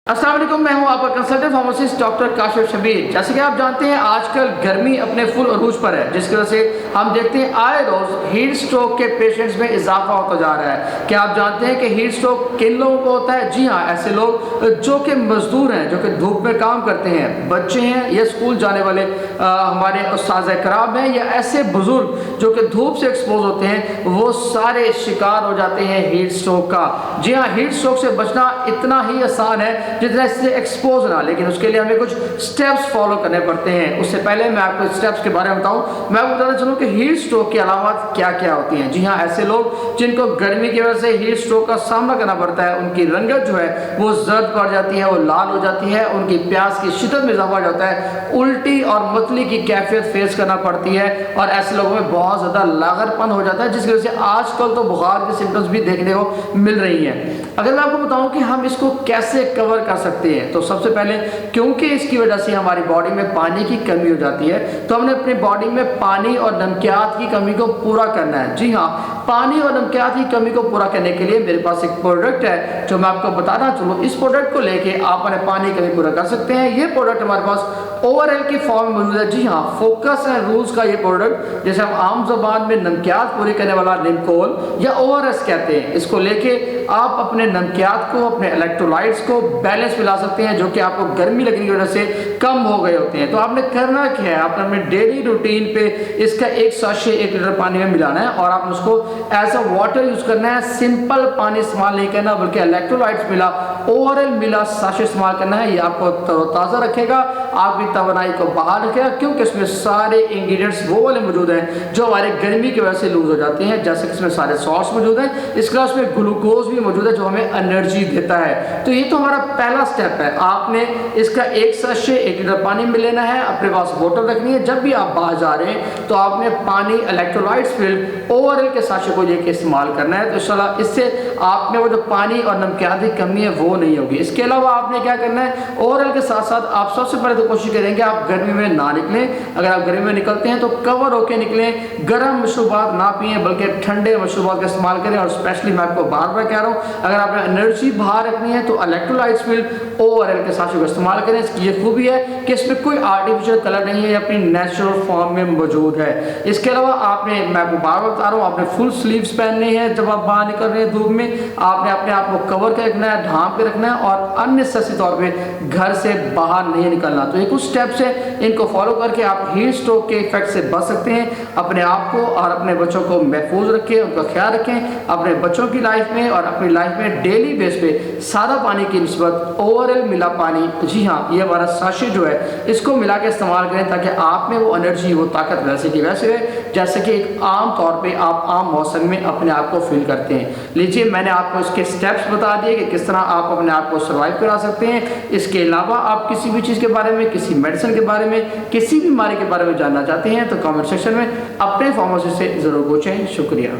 अस्सलाम वालेकुम, मैं हूं आपका consultant pharmacist doctor Kashif Shabir. जैसे कि आप जानते हैं आजकल गर्मी अपने फुल अरूज पर है, जिसकी वजह से हम देखते हैं आए रोज हीट स्ट्रोक के पेशेंट्स में इजाफा होता जा रहा है। क्या आप जानते हैं कि हीट स्ट्रोक किन लोगों को होता है? जी हाँ, ऐसे लोग जो कि मजदूर हैं, जो कि धूप में काम करते हैं, बच्चे हैं या स्कूल जाने वाले हमारे उस्ताद कराम हैं, या ऐसे बुजुर्ग जो कि धूप से एक्सपोज होते हैं, वो सारे शिकार हो जाते हैं हीट स्ट्रोक का। जी हाँ, हीट स्ट्रोक से बचना इतना ही आसान है जितना इससे एक्सपोज ना, लेकिन उसके लिए हमें कुछ स्टेप्स फॉलो करने पड़ते हैं। उससे पहले मैं आपको स्टेप्स के बारे में बताऊं, मैं आपको बताना चाहूँ कि हीट स्ट्रोक की अलामत क्या क्या होती हैं। जी हाँ, ऐसे लोग जिनको गर्मी की वजह से हीट स्ट्रोक का सामना करना पड़ता है, उनकी रंगत जो है वो जर्द पड़ जाती है, वो लाल हो जाती है, उनकी प्यास की शिद्दत में इजाफा हो जाता है, उल्टी और मतली की कैफियत फेस करना पड़ती है, और ऐसे लोगों में बहुत ज़्यादा लागरपन हो जाता है, जिसकी वजह से आजकल तो बुखार के सिम्टम्स भी देखने को मिल रही हैं। अगर मैं आपको बताऊं कि हम इसको कैसे कवर कर सकते हैं, तो सबसे पहले क्योंकि इसकी वजह से हमारी बॉडी में पानी की कमी हो जाती है, तो हमने अपनी बॉडी में पानी और नमकियात की कमी को पूरा करना है। जी हाँ, पानी और नमकियात की कमी को पूरा करने के लिए मेरे पास एक प्रोडक्ट है जो मैं आपको बताना चाहूँ। इस प्रोडक्ट को लेके आप अपने पानी की कमी पूरा कर सकते हैं। ये प्रोडक्ट हमारे पास ओवरएल की फॉर्म में मौजूद है। जी हाँ, फोकस एंड रूल्स का ये प्रोडक्ट, जैसे हम आम ज़बान में नमकियात पूरी करने वाला निमकोल या ओआरएस कहते हैं, इसको लेके आप अपने नमकियात को, अपने इलेक्ट्रोलाइट्स को बैलेंस में ला सकते हैं, जो कि आपको गर्मी लगने की वजह से कम हो गए होते हैं। तो आपने करना क्या है, आपने अपने डेली रूटीन पे इसका एक साशे 1 लीटर पानी में मिलाना है, और आपने उसको एज अ वाटर यूज करना है। सिंपल पानी इस्तेमाल नहीं करना, बल्कि इलेक्ट्रोलाइट्स मिला, ओवरएल मिला साशे इस्तेमाल करना है। ये आपको तरोताज़ा रखेगा, आपकी तवानाई को बहाल रखेगा, क्योंकि इसमें सारे इंग्रेडिएंट्स वो वाले मौजूद हैं जो हमारे गर्मी की वजह से लूज हो जाते हैं। जैसे कि इसमें सारे सॉल्ट्स मौजूद हैं, इसके अलावा इसमें ग्लूकोज भी मौजूद है जो हमें एनर्जी देता है। तो ये तो हमारा पहला स्टेप है। आपने इसका एक साशे 1 लीटर पानी में लेना है, अपने पास बोतल रखनी है। जब भी आप बाहर जा रहे हैं तो आपने पानी इलेक्ट्रोलाइट्स फिल्ड ओवरएल के साशे को लेकर इस्तेमाल करना है। तो इंशाल्लाह इससे आप में वो जो पानी और नमकियात की कमी है वो नहीं होगी। इसके अलावा आपने क्या करना है, ओवरएल के साथ साथ आप सबसे पहले तो कोशिश करेंगे आप गर्मी में ना निकलें। अगर आप गर्मी में निकलते हैं तो कवर होकर निकलें, गर्म मशरूबात ना पिए, बल्कि ठंडे मशरूबात का इस्तेमाल करें। और स्पेशली मैं आपको बार बार कह रहा हूँ, अगर आपने एनर्जी बाहर रखनी है तो इलेक्ट्रोलाइट्स फिल्ड ओवरएल के साथ इस्तेमाल करें। इसकी ये खूबी है कि इसमें कोई आर्टिफिशियल कलर नहीं है, अपनी नेचुरल फॉर्म में मौजूद है। इसके अलावा आपने, मैं आपको बार बार बता रहा हूँ, आपने फुल स्लीव्स पहननी है। जब आप बाहर निकल रहे हैं धूप में, आपने अपने आप को कवर कर रखना है, ढांप के रखना है, और अननेसेसरी तौर पर घर से बाहर नहीं निकलना। तो ये कुछ स्टेप्स है, इनको फॉलो करके आप हीट स्ट्रोक के इफेक्ट से बच सकते हैं। अपने आप को और अपने बच्चों को महफूज रखें, उनका ख्याल रखें। अपने बच्चों की लाइफ में और अपनी लाइफ में डेली बेस पे सादा पानी की निस्बत ओवरएल मिला पानी, जी हाँ, ये हमारा साशे जो है इसको मिला के इस्तेमाल करें, ताकि आप में वो एनर्जी, वो ताकत वैसे की वैसे रहे जैसे कि एक आम तौर पे आप आम मौसम में अपने आप को फील करते हैं। लीजिए, मैंने आपको इसके स्टेप्स बता दिए कि किस तरह आप अपने आप को सर्वाइव करा सकते हैं। इसके अलावा आप किसी भी चीज़ के बारे में, किसी मेडिसिन के बारे में, किसी बीमारी के बारे में जानना चाहते हैं तो कमेंट सेक्शन में अपने फार्मेसिस्ट से ज़रूर पूछें। शुक्रिया।